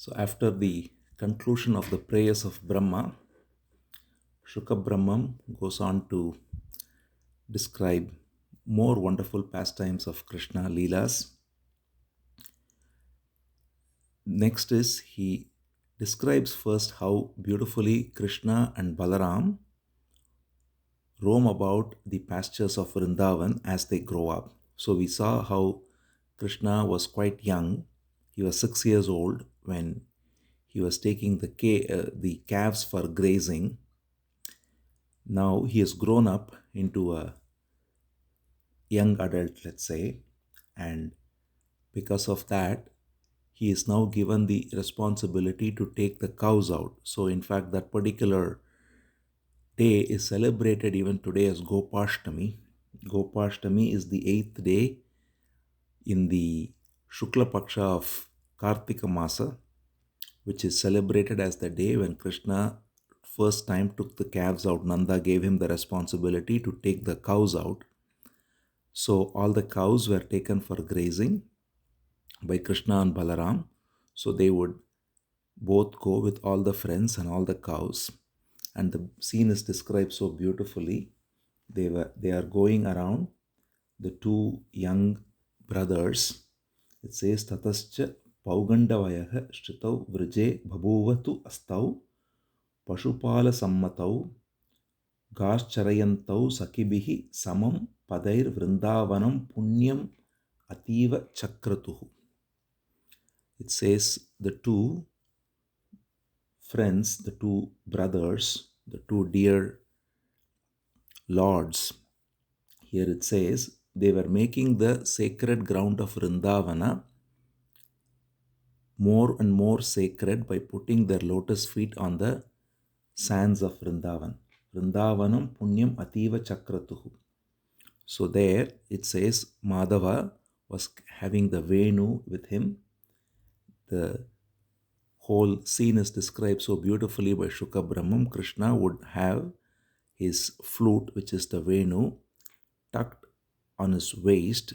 So, after the conclusion of the prayers of Brahma, Shuka Brahmam goes on to describe more wonderful pastimes of Krishna Leelas. Next is he describes first how beautifully Krishna and Balaram roam about the pastures of Vrindavan as they grow up. So we saw how Krishna was quite young. He was 6 years old when he was taking the calves for grazing. Now he has grown up into a young adult, let's say, and because of that, he is now given the responsibility to take the cows out. So, in fact, that particular day is celebrated even today as Gopashtami. Gopashtami is the 8th day in the Shukla Paksha of Kartika Masa, which is celebrated as the day when Krishna first time took the calves out. Nanda gave him the responsibility to take the cows out. So all the cows were taken for grazing by Krishna and Balaram. So they would both go with all the friends and all the cows. And the scene is described so beautifully. They are going around, the two young brothers. It says Tatascha Paugandavayaha Shtitau Vrije Babuvatu Astau Pashupala Sammatau Garcharayantau Sakibihi Samam Padair Vrindavanam Punyam Ativa Chakratuhu. It says the two friends, the two brothers, the two dear lords. Here it says they were making the sacred ground of Vrindavana more and more sacred by putting their lotus feet on the sands of Vrindavan. Vrindavanam Punyam Ativa Chakratuhu. So there it says Madhava was having the Venu with him. The whole scene is described so beautifully by Shuka Brahmam. Krishna would have his flute, which is the Venu, tucked on his waist,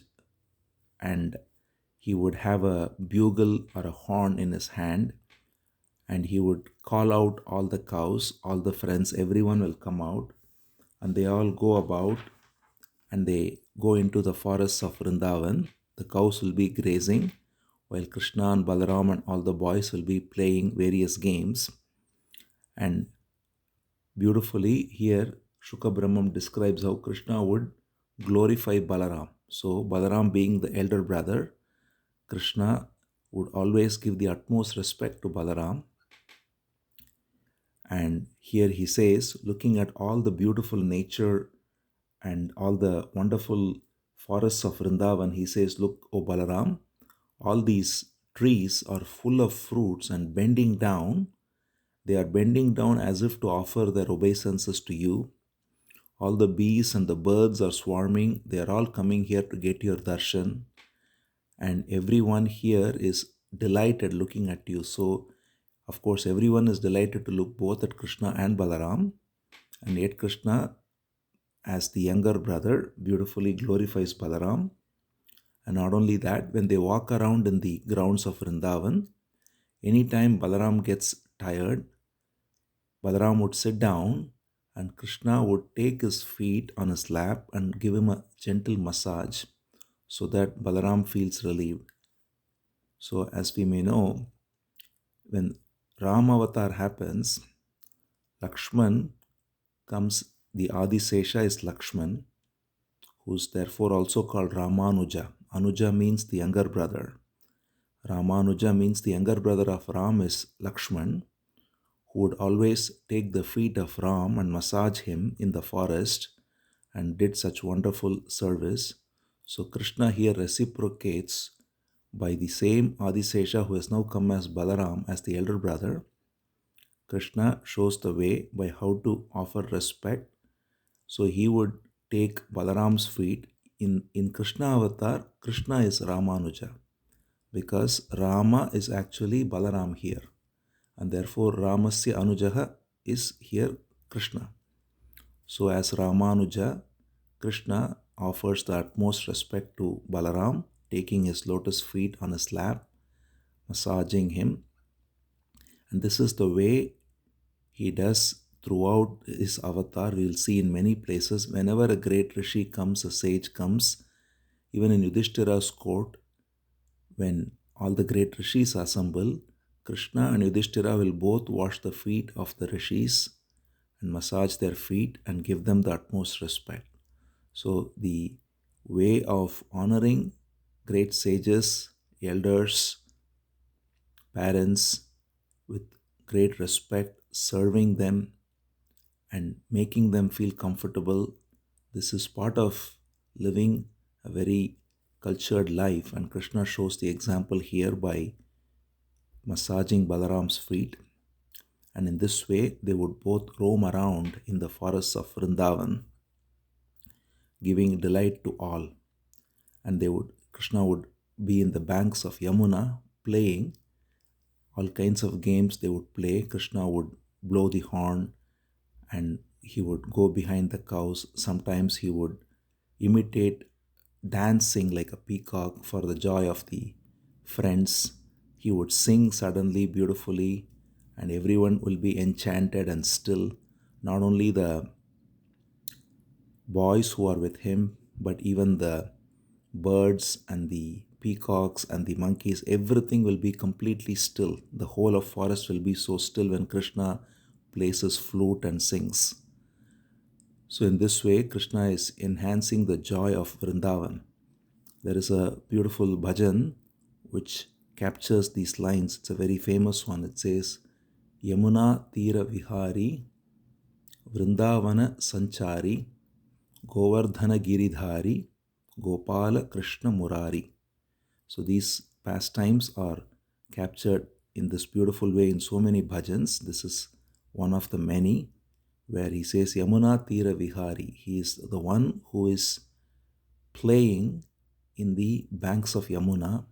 and he would have a bugle or a horn in his hand, and he would call out all the cows, all the friends, everyone will come out, and they all go about and they go into the forests of Vrindavan. The cows will be grazing while Krishna and Balaram and all the boys will be playing various games. And beautifully here, Shuka Brahmam describes how Krishna would glorify Balaram. So, Balaram being the elder brother, Krishna would always give the utmost respect to Balaram. And here he says, looking at all the beautiful nature and all the wonderful forests of Vrindavan, he says, look, O Balaram, all these trees are full of fruits and bending down. They are bending down as if to offer their obeisances to you. All the bees and the birds are swarming. They are all coming here to get your darshan. And everyone here is delighted looking at you. So, of course, everyone is delighted to look both at Krishna and Balaram. And yet Krishna, as the younger brother, beautifully glorifies Balaram. And not only that, when they walk around in the grounds of Vrindavan, anytime Balaram gets tired, Balaram would sit down and Krishna would take his feet on his lap and give him a gentle massage so that Balaram feels relieved. So, as we may know, when Ram Avatar happens, Lakshman comes, the Adisesha is Lakshman, who's therefore also called Ramanuja. Anuja means the younger brother. Ramanuja means the younger brother of Ram is Lakshman, who would always take the feet of Ram and massage him in the forest and did such wonderful service. So Krishna here reciprocates by the same Adisesha who has now come as Balaram as the elder brother. Krishna shows the way by how to offer respect. So he would take Balaram's feet. In Krishna avatar, Krishna is Ramanuja because Rama is actually Balaram here. And therefore Ramasya Anujaha is here Krishna. So as Ramanuja, Krishna offers the utmost respect to Balaram, taking his lotus feet on his lap, massaging him. And this is the way he does throughout his avatar. We'll see in many places whenever a great rishi comes, a sage comes, even in Yudhishthira's court, when all the great rishis assemble, Krishna and Yudhishthira will both wash the feet of the rishis and massage their feet and give them the utmost respect. So, the way of honoring great sages, elders, parents with great respect, serving them and making them feel comfortable, this is part of living a very cultured life. And Krishna shows the example here by massaging Balaram's feet. And in this way, they would both roam around in the forests of Vrindavan, giving delight to all. And Krishna would be in the banks of Yamuna playing all kinds of games. They would play. Krishna would blow the horn and he would go behind the cows. Sometimes he would imitate dancing like a peacock for the joy of the friends. He would sing suddenly beautifully, and everyone will be enchanted and still. Not only the boys who are with him, but even the birds and the peacocks and the monkeys, everything will be completely still. The whole of forest will be so still when Krishna plays his flute and sings. So in this way, Krishna is enhancing the joy of Vrindavan. There is a beautiful bhajan which captures these lines. It's a very famous one. It says, Yamuna Tira Vihari, Vrndavana Sanchari, Govardhana Giridhari, Gopala Krishna Murari. So these pastimes are captured in this beautiful way in so many bhajans. This is one of the many where he says Yamuna Tira Vihari. He is the one who is playing in the banks of Yamuna.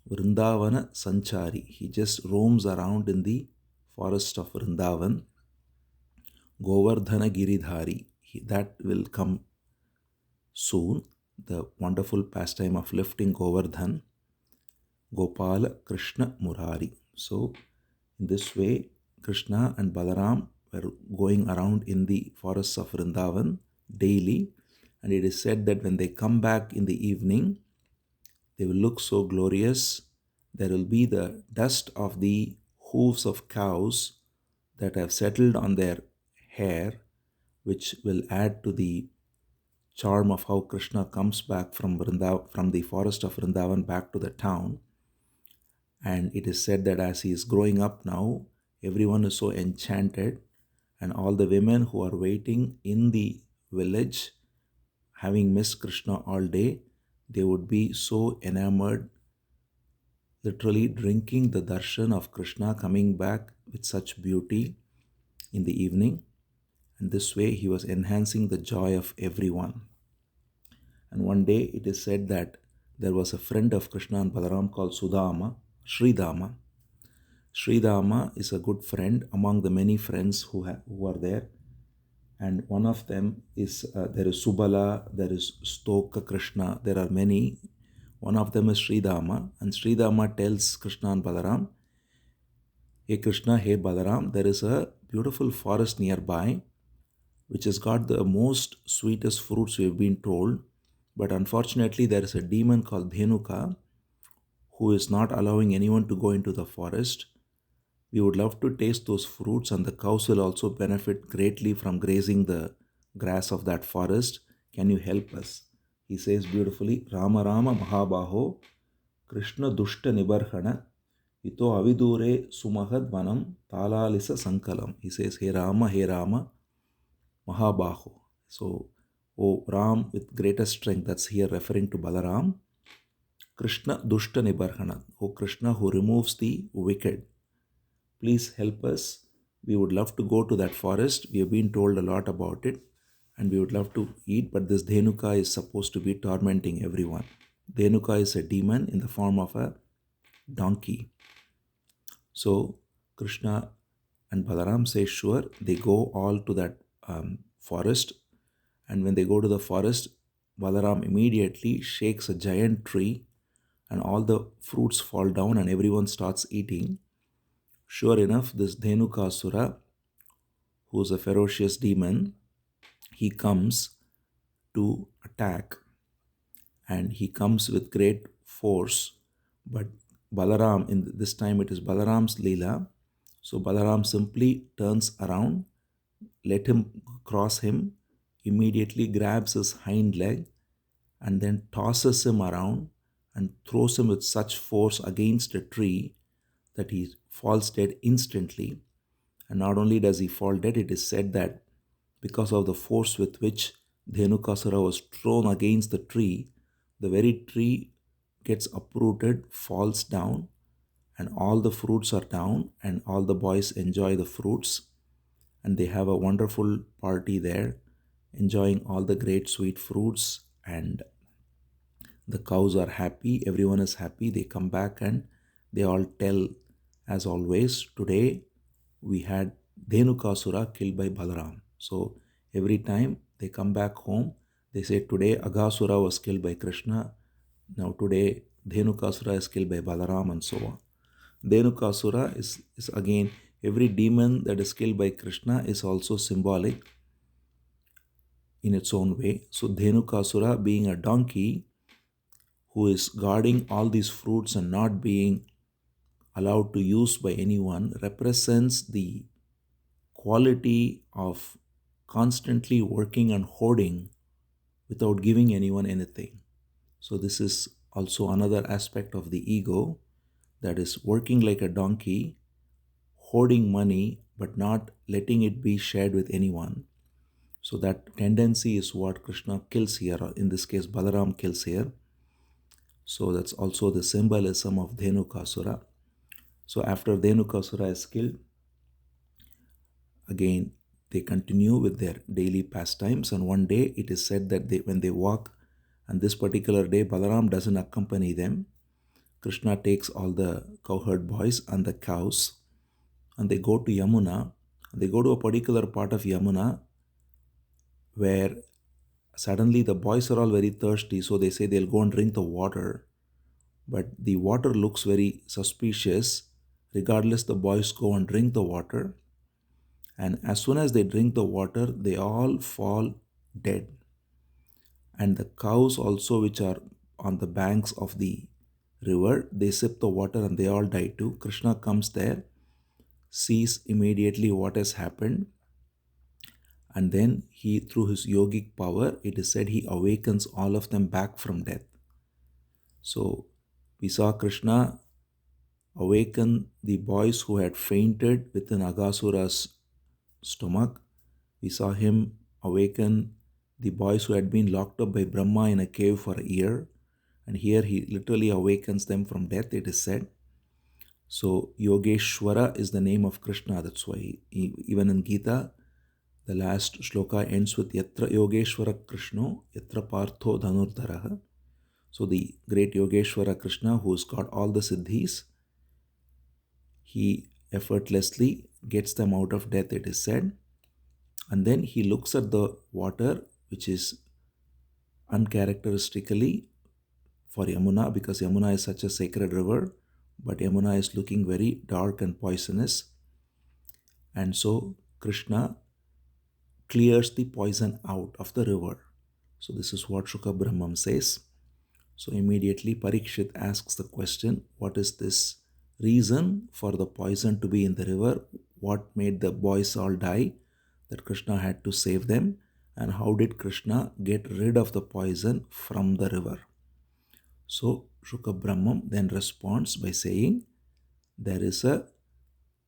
Vrindavana Sanchari. He just roams around in the forest of Vrindavan. Govardhana Giridhari. That will come soon. The wonderful pastime of lifting Govardhan. Gopala Krishna Murari. So, in this way, Krishna and Balaram were going around in the forests of Vrindavan daily, and it is said that when they come back in the evening, they will look so glorious. There will be the dust of the hooves of cows that have settled on their hair, which will add to the charm of how Krishna comes back from from the forest of Vrindavan back to the town. And it is said that as he is growing up now, everyone is so enchanted, and all the women who are waiting in the village, having missed Krishna all day, they would be so enamored, literally drinking the darshan of Krishna coming back with such beauty in the evening. And this way he was enhancing the joy of everyone. And one day it is said that there was a friend of Krishna and Balaram called Sudama, Sridama. Sridama is a good friend among the many friends who are there. And one of them is, there is Subala, there is Stoka Krishna, there are many. One of them is Sridama, and Sridama tells Krishna and Balaram, Hey Krishna, hey Balaram, there is a beautiful forest nearby which has got the most sweetest fruits we have been told. But unfortunately, there is a demon called Dhenuka who is not allowing anyone to go into the forest. We would love to taste those fruits, and the cows will also benefit greatly from grazing the grass of that forest. Can you help us? He says beautifully, Rama Rama Mahabaho, Krishna Dushta Nibarhana, Ito Avidure Sumahad Vanam, Talalisa Sankalam. He says, Hey Rama, Mahabaho. So, O Ram with greater strength, that's here referring to Balaram. Krishna Dushta Nibarhana, O Krishna who removes the wicked. Please help us. We would love to go to that forest. We have been told a lot about it and we would love to eat, but this Dhenuka is supposed to be tormenting everyone. Dhenuka is a demon in the form of a donkey. So Krishna and Balaram say, sure, they go all to that forest. And when they go to the forest, Balaram immediately shakes a giant tree and all the fruits fall down and everyone starts eating. Sure enough, this Dhenukasura, who's a ferocious demon, he comes to attack, and he comes with great force. But Balaram, in this time it is Balaram's Leela, so Balaram simply turns around, let him cross him, immediately grabs his hind leg and then tosses him around and throws him with such force against a tree that he falls dead instantly. And not only does he fall dead, it is said that because of the force with which Dhenukasura was thrown against the tree, the very tree gets uprooted, falls down, and all the fruits are down, and all the boys enjoy the fruits, and they have a wonderful party there, enjoying all the great sweet fruits, and the cows are happy, everyone is happy. They come back and they all tell, as always, today we had Dhenukasura killed by Balaram. So every time they come back home, they say, today Aghasura was killed by Krishna. Now today Dhenukasura is killed by Balaram, and so on. Dhenukasura is again, every demon that is killed by Krishna is also symbolic in its own way. So Dhenukasura, being a donkey who is guarding all these fruits and not being allowed to use by anyone, represents the quality of constantly working and hoarding without giving anyone anything. So this is also another aspect of the ego, that is working like a donkey, hoarding money but not letting it be shared with anyone. So that tendency is what Krishna kills here, or in this case Balaram kills here. So that's also the symbolism of Dhenukasura. So after Dhenukasura is killed, again they continue with their daily pastimes, and one day it is said that when they walk, and this particular day Balaram doesn't accompany them, Krishna takes all the cowherd boys and the cows, and they go to Yamuna. They go to a particular part of Yamuna where suddenly the boys are all very thirsty, so they say they'll go and drink the water. But the water looks very suspicious. Regardless, the boys go and drink the water. And as soon as they drink the water, they all fall dead. And the cows also, which are on the banks of the river, they sip the water and they all die too. Krishna comes there, sees immediately what has happened, and then he, through his yogic power, it is said he awakens all of them back from death. So we saw Krishna awaken the boys who had fainted within Aghasura's stomach. We saw him awaken the boys who had been locked up by Brahma in a cave for a year. And here he literally awakens them from death, it is said. So Yogeshwara is the name of Krishna. That's why even in Gita, the last shloka ends with Yatra Yogeshwara Krishno, Yatra Partho Dhanurdharaha. So the great Yogeshwara Krishna, who's got all the siddhis, he effortlessly gets them out of death, it is said. And then he looks at the water, which is uncharacteristically for Yamuna, because Yamuna is such a sacred river, but Yamuna is looking very dark and poisonous. And so Krishna clears the poison out of the river. So this is what Shuka Brahmam says. So immediately Parikshit asks the question, what is this reason for the poison to be in the river? What made the boys all die that Krishna had to save them? And how did Krishna get rid of the poison from the river? So Shuka Brahmam then responds by saying, there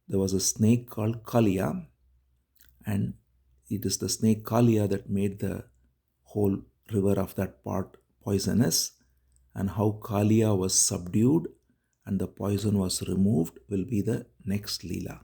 was a snake called Kaliya, and it is the snake Kaliya that made the whole river of that part poisonous, and how Kaliya was subdued and the poison was removed will be the next Leela.